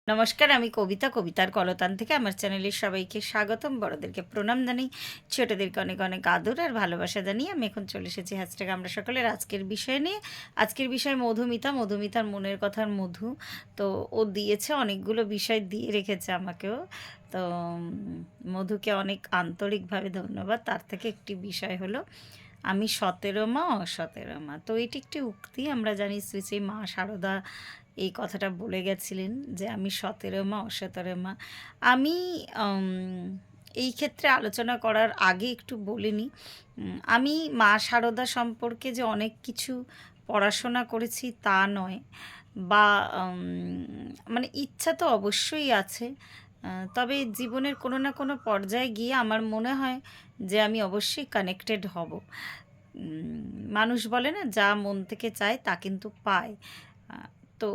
নমস্কার, আমি কবিতা, কবিতার কলতান থেকে আমার চ্যানেলের সবাইকে স্বাগতম। বড়দেরকে প্রণাম জানাই, ছোটদেরকে অনেক অনেক আদর আর ভালোবাসা জানিয়ে আমি এখন চলে এসেছি হ্যাশট্যাগ আমরা সকলের আজকের বিষয় নিয়ে। আজকের বিষয় মধুমিতার মনের কথার মধু। তো ও দিয়েছে, অনেকগুলো বিষয় দিয়ে রেখেছে আমাকেও। তো মধুকে অনেক আন্তরিকভাবে ধন্যবাদ। তার থেকে একটি বিষয় হলো আমি 17 মা অ17 মা। তো এটি একটি উক্তি, আমরা জানি শ্রী শ্রী মা শারদা এই কথাটা বলে গেছিলেন যে আমি 17 মা অ17 মা। আমি এই ক্ষেত্রে আলোচনা করার আগে একটু বলে নিই, আমি মা শারদা সম্পর্কে যে অনেক কিছু পড়াশোনা করেছি তা নয়, বা মানে ইচ্ছা তো অবশ্যই আছে। তবে জীবনের কোনো না কোনো পর্যায়ে গিয়ে আমার মনে হয় যে আমি অবশ্যই কানেক্টেড হব। মানুষ বলে না, যা মন থেকে চায় তা কিন্তু পায়। তো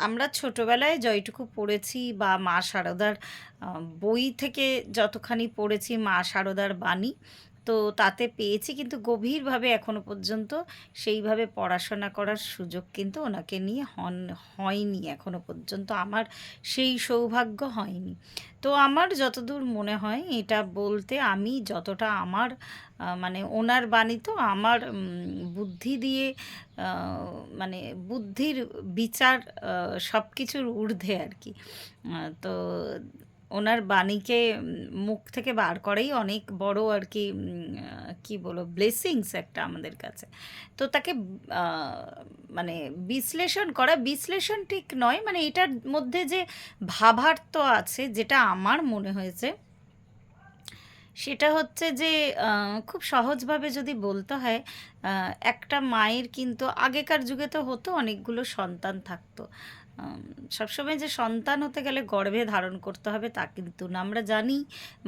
আমরা ছোটোবেলায় যতটুকু পড়েছি বা মা শারদার বই থেকে যতখানি পড়েছি মা শারদার বাণী, তো তাতে পেয়েছি, কিন্তু গভীরভাবে এখনো পর্যন্ত সেইভাবে পড়াশোনা করার সুযোগ কিন্তু ওনাকে নিয়ে হয়নি এখনো পর্যন্ত, আমার সেই সৌভাগ্য হয়নি। তো আমার যতদূর মনে হয় এটা বলতে, আমি যতটা আমার মানে ওনার বাণী তো আমার বুদ্ধি দিয়ে, মানে বুদ্ধির বিচার সব কিছুর ঊর্ধ্বে আর কি। তো ওনার বাণীকে মুখ থেকে বার করেই অনেক বড় আর কি, কি বলবো, ব্লেসিংস একটা আমাদের কাছে। তো তাকে মানে বিশ্লেষণ ঠিক নয়, মানে এটার মধ্যে যে ভাবার্থ আছে, যেটা আমার মনে হয়েছে সেটা হচ্ছে যে খুব সহজভাবে যদি বলতে হয়, একটা মায়ের কিন্তু আগেকার যুগে তো হতো অনেকগুলো সন্তান থাকতো। আম, সবসময় যে সন্তান হতে গেলে গর্ভে ধারণ করতে হবে তা কিন্তু না। আমরা জানি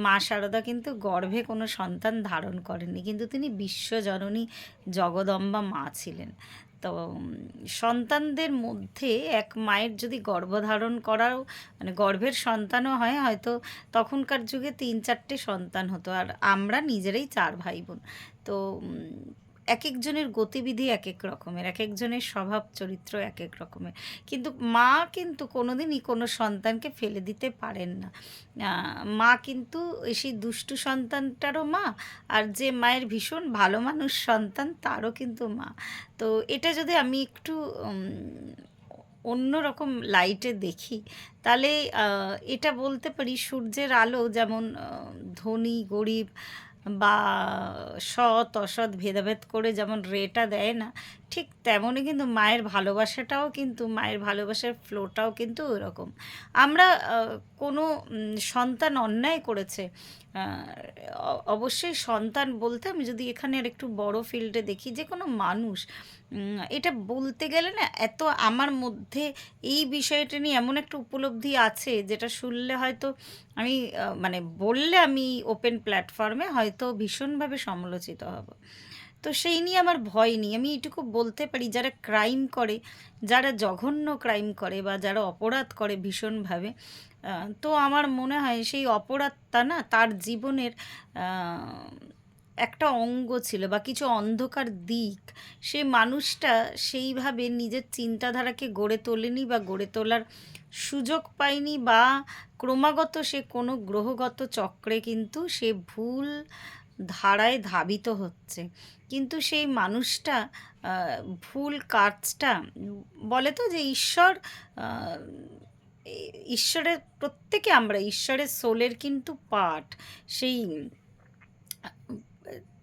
মা শারদা কিন্তু গর্ভে কোনো সন্তান ধারণ করেননি, কিন্তু তিনি বিশ্বজননী জগদম্বা মা ছিলেন। তো সন্তানদের মধ্যে এক মায়ের যদি গর্ভধারণ করাও, মানে গর্ভের সন্তানও হয়, হয়তো তখনকার যুগে 3-4টে সন্তান হতো, আর আমরা নিজেরাই 4 ভাই বোন। তো এক একজনের গতিবিধি এক এক রকমের, এক একজনের স্বভাব চরিত্র এক এক রকমের। কিন্তু মা কিন্তু কোনোদিনই কোনো সন্তানকে ফেলে দিতে পারেন না। মা কিন্তু সেই দুষ্টু সন্তানটারও মা, আর যে মায়ের ভীষণ ভালো মানুষ সন্তান তারও কিন্তু মা। তো এটা যদি আমি একটু অন্য রকম লাইটে দেখি, তাহলে এটা বলতে পারি, সূর্যের আলো যেমন ধনী গরিব বা সৎ অসৎ ভেদাভেদ করে যেমন রেটা দেয় না, ঠিক তেমনই কিন্তু মায়ের ভালোবাসাটাও, কিন্তু মায়ের ভালোবাসার ফ্লোটাও কিন্তু ওরকম। আমরা কোনো সন্তান অন্যায় করেছে, অবশ্যই সন্তান বলতে আমি যদি এখানে আর একটু বড় ফিল্ডে দেখি, যে কোনো মানুষ, এটা বলতে গেলে না, এত আমার মধ্যে এই বিষয়টা নিয়ে এমন একটা উপলব্ধি আছে যেটা শুনলে হয়তো আমি, মানে বললে আমি ওপেন প্ল্যাটফর্মে হয়তো ভীষণভাবে সমালোচিত হব। তো সেই নিয়ে আমার ভয় নেই। আমি এটুকু বলতে পারি, যারা ক্রাইম করে, যারা জঘন্য ক্রাইম করে বা যারা অপরাধ করে ভীষণভাবে, তো আমার মনে হয় সেই অপরাধটা না তার জীবনের একটা অঙ্গ ছিল বা কিছু অন্ধকার দিক। সে মানুষটা সেইভাবে নিজের চিন্তাধারাকে গড়ে তোলেনি বা গড়ে তোলার সুযোগ পায়নি, বা ক্রমাগত সে কোনো গ্রহগত চক্রে কিন্তু সে ভুল ধারায় ধাবিত হচ্ছে। কিন্তু সেই মানুষটা ভুল কাজটা, বলে তো যে ঈশ্বর, আহ, ঈশ্বরের প্রত্যেকে আমরা ঈশ্বরের সোলের কিন্তু পার্ট, সেই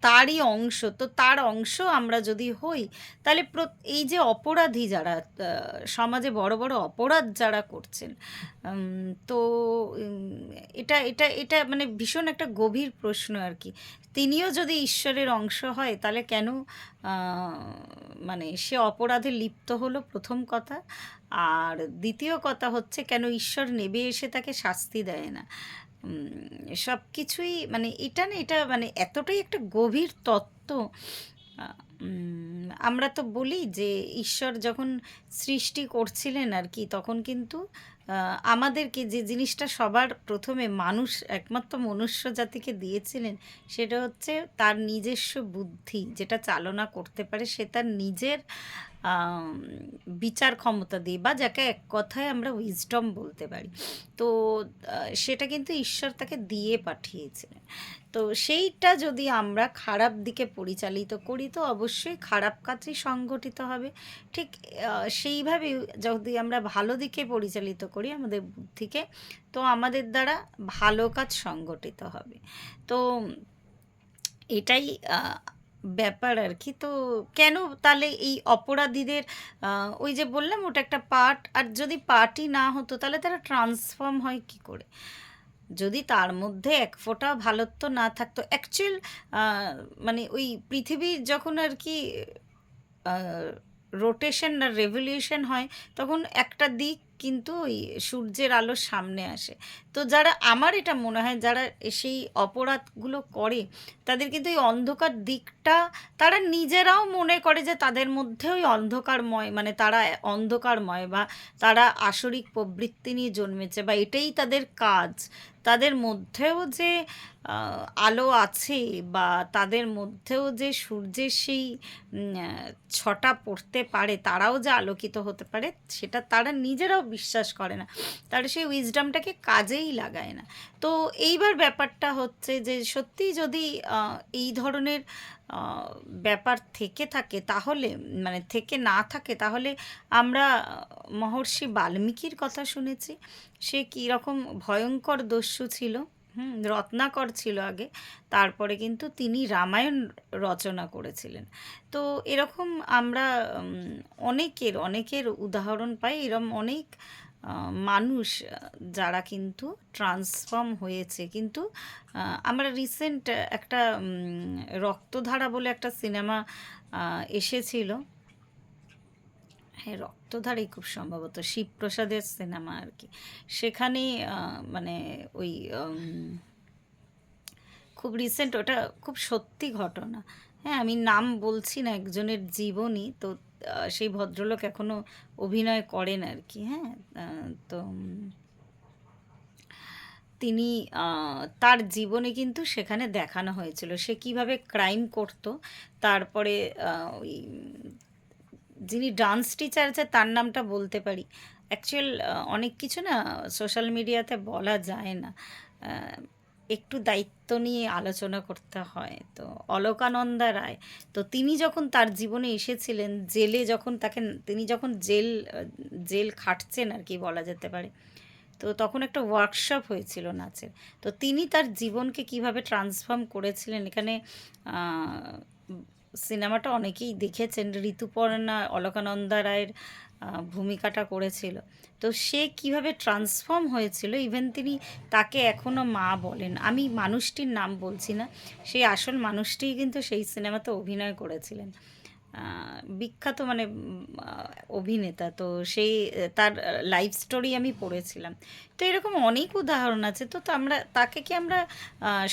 তারই অংশ। তো তার অংশ আমরা যদি হই, তাহলে এই যে অপরাধী যারা, সমাজে বড় বড় অপরাধ যারা করছেন, তো এটা এটা এটা মানে ভীষণ একটা গভীর প্রশ্ন আর কি। তিনিও যদি ঈশ্বরের অংশ হয়, তাহলে কেন মানে সে অপরাধে লিপ্ত হলো, প্রথম কথা। আর দ্বিতীয় কথা হচ্ছে, কেন ঈশ্বর নেবে এসে তাকে শাস্তি দেয় না? সব কিছুই মানে এটা না, এটা মানে এতটাই একটা গভীর তত্ত্ব। আমরা তো বলি যে ঈশ্বর যখন সৃষ্টি করছিলেন আর কি, তখন কিন্তু আমাদেরকে যে জিনিসটা সবার প্রথমে মানুষ, একমাত্র মনুষ্য জাতিকে দিয়েছিলেন, সেটা হচ্ছে তার নিজস্ব বুদ্ধি, যেটা চালনা করতে পারে সে তার নিজের আম, বিচার ক্ষমতা দিই, বা যাকে এক কথায় আমরা উইজডম বলতে পারি। তো সেটা কিন্তু ঈশ্বর তাকে দিয়ে পাঠিয়েছিলেন। তো সেইটা যদি আমরা খারাপ দিকে পরিচালিত করি, তো অবশ্যই খারাপ কাজই সংগঠিত হবে। ঠিক সেইভাবে যদি আমরা ভালো দিকে পরিচালিত করি আমাদের বুদ্ধিকে, তো আমাদের দ্বারা ভালো কাজ সংগঠিত হবে। তো এটাই ব্যাপার আর কি। তো কেন তাহলে এই অপরাধীদের, ওই যে বললাম ওটা একটা পার্ট, আর যদি পার্টই না হতো তাহলে তারা ট্রান্সফর্ম হয় কি করে? যদি তার মধ্যে এক ফোঁটা ভালোত্ব না থাকতো, অ্যাকচুয়াল মানে ওই পৃথিবীর যখন আর কি রোটেশন আর রেভলিউশন হয়, তখন একটা দিক কিন্তু ওই সূর্যের আলোর সামনে আসে। তো যারা, আমার এটা মনে হয় যারা সেই অপরাধগুলো করে, তাদের কিন্তু ওই অন্ধকার দিকটা তারা নিজেরাও মনে করে যে তাদের মধ্যে ওই অন্ধকারময়, মানে তারা অন্ধকারময়, বা তারা আসরিক প্রবৃত্তি নিয়ে জন্মেছে, বা এটাই তাদের কাজ। তাদের মধ্যেও যে আলো আছে, বা তাদের মধ্যেও যে সূর্যের সেই ছটা পড়তে পারে, তারাও যে আলোকিত হতে পারে, সেটা তারা নিজেরাও বিশ্বাস করে না। তারা সেই উইজডমটাকে কাজেই লাগায় না। তো এইবার ব্যাপারটা হচ্ছে যে সত্যিই যদি এই ধরনের ব্যাপার থেকে থাকে, তাহলে মানে থেকে না থাকে, তাহলে আমরা মহর্ষি বাল্মীকির কথা শুনেছি। সে কীরকম ভয়ঙ্কর দস্যু ছিল, রত্নাকর ছিল আগে, তারপরে কিন্তু তিনি রামায়ণ রচনা করেছিলেন। তো এরকম আমরা অনেকের অনেকের উদাহরণ পাই, এরকম অনেক মানুষ যারা কিন্তু ট্রান্সফর্ম হয়েছে। কিন্তু আমরা রিসেন্ট একটা রক্তধারা বলে একটা সিনেমা এসেছিল, হ্যাঁ রক্তধারাই খুব সম্ভবত, শিবপ্রসাদের সিনেমা আর কি। সেখানে মানে ওই খুব রিসেন্ট, ওটা খুব সত্যি ঘটনা। হ্যাঁ, আমি নাম বলছি না, একজনের জীবনী। তো সেই ভদ্রলোক এখনও অভিনয় করেন আর কি। হ্যাঁ, তো তিনি তার জীবনে কিন্তু সেখানে দেখানো হয়েছিল সে কিভাবে ক্রাইম করত। তারপরে ওই যিনি ডান্স টিচার আছে তার নামটা বলতে পারি। অ্যাকচুয়াল অনেক কিছু না সোশ্যাল মিডিয়াতে বলা যায় না, একটু দায়িত্ব নিয়ে আলোচনা করতে হয়। তো অলকানন্দা রায়, তো তিনি যখন তার জীবনে এসেছিলেন জেলে, যখন তাকে, তিনি যখন জেল খাটছেন আর কি বলা যেতে পারে, তো তখন একটা ওয়ার্কশপ হয়েছিল নাচের। তো তিনি তার জীবনকে কিভাবে ট্রান্সফর্ম করেছিলেন, এখানে সিনেমাটা অনেকেই দেখেছেন, ঋতুপর্ণা অলকানন্দা রায়ের ভূমিকাটা করেছিল। তো সে কিভাবে ট্রান্সফর্ম হয়েছিল, ইভেন তিনি তাকে এখনও মা বলেন। আমি মানুষটির নাম বলছি না, সেই আসল মানুষটিই কিন্তু সেই সিনেমাতে অভিনয় করেছিলেন, বিখ্যাত মানে অভিনেতা। তো সেই তার লাইফ স্টোরি আমি পড়েছিলাম। তো এরকম অনেক উদাহরণ আছে। তো তো আমরা তাকে কি আমরা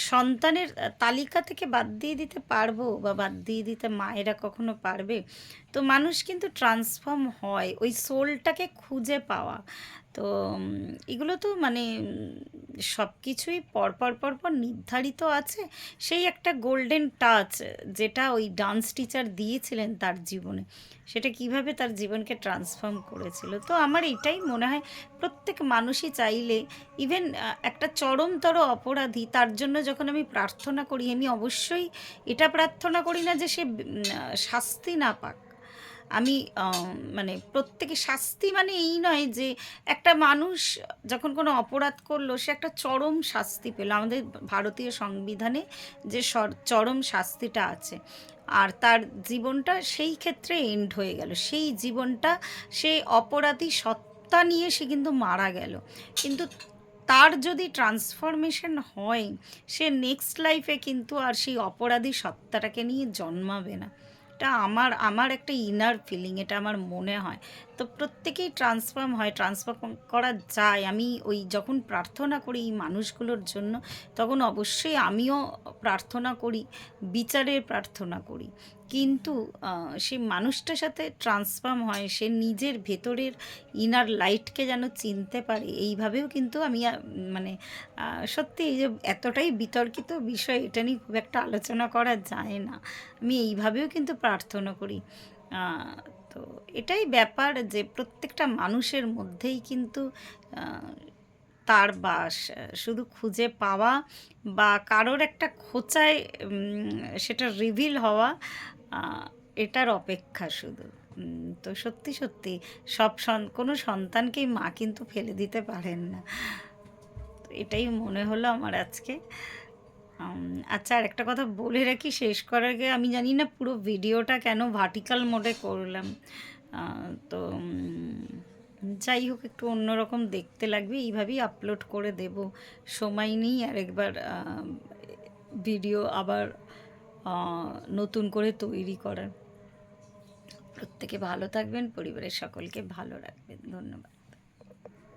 সন্তানের তালিকা থেকে বাদ দিয়ে দিতে পারবো, বা বাদ দিয়ে দিতে মায়েরা কখনো পারবে? তো মানুষ কিন্তু ট্রান্সফর্ম হয়, ওই সোলটাকে খুঁজে পাওয়া। তো এগুলো তো মানে সব কিছুই পরপর পরপর নির্ধারিত আছে। সেই একটা গোল্ডেন টাচ যেটা ওই ডান্স টিচার দিয়েছিলেন তার জীবনে, সেটা কিভাবে তার জীবনকে ট্রান্সফর্ম করেছিল। তো আমার এটাই মনে হয় প্রত্যেক মানুষই চাইলে, ইভেন একটা চরমতর অপরাধী, তার জন্য যখন আমি প্রার্থনা করি, আমি অবশ্যই এটা প্রার্থনা করি না যে সে শাস্তি না পাক। আমি মানে প্রত্যেকে শাস্তি মানে এই নয় যে একটা মানুষ যখন কোনো অপরাধ করলো সে একটা চরম শাস্তি পেল। আমাদের ভারতীয় সংবিধানে যে চরম শাস্তিটা আছে, আর তার জীবনটা সেই ক্ষেত্রে এন্ড হয়ে গেল, সেই জীবনটা সে অপরাধী সত্তা নিয়ে সে কিন্তু মারা গেল। কিন্তু তার যদি ট্রান্সফরমেশন হয়, সে নেক্সট লাইফে কিন্তু আর সেই অপরাধী সত্তাটাকে নিয়ে জন্মাবে না। এটা আমার আমার একটা ইনার ফিলিং, এটা আমার মনে হয়। তো প্রত্যেকেই ট্রান্সফর্ম হয়, ট্রান্সফর্ম করা যায়। আমি ওই যখন প্রার্থনা করি এই মানুষগুলোর জন্য, তখন অবশ্যই আমিও প্রার্থনা করি, বিচারের প্রার্থনা করি। কিন্তু সেই মানুষটার সাথে ট্রান্সফর্ম হয়, সে নিজের ভেতরের ইনার লাইটকে যেন চিনতে পারে, এইভাবেও কিন্তু আমি মানে সত্যি এই যে এতটাই বিতর্কিত বিষয়, এটা নিয়ে খুব একটা আলোচনা করা যায় না, আমি এইভাবেও কিন্তু প্রার্থনা করি। তো তো এটাই ব্যাপার যে প্রত্যেকটা মানুষের মধ্যেই কিন্তু তার বাস। শুধু খুঁজে পাওয়া বা কারোর একটা খোঁচায় সেটা রিভিল হওয়া, এটার অপেক্ষা শুধু। তো সত্যি সত্যি কোনো সন্তানকেই মা কিন্তু ফেলে দিতে পারেন না। তো এটাই মনে হলো আমার আজকে। আচ্ছা, আর একটা কথা বলে রাখি শেষ করার আগে, আমি জানি না পুরো ভিডিওটা কেন ভার্টিক্যাল মোডে করলাম। তো যাই হোক, একটু অন্যরকম দেখতে লাগবে, এইভাবেই আপলোড করে দেব। সময় নেই আরেকবার ভিডিও আবার নতুন করে তৈরি করার। প্রত্যেকে ভালো থাকবেন, পরিবারের সকলকে ভালো রাখবেন। ধন্যবাদ।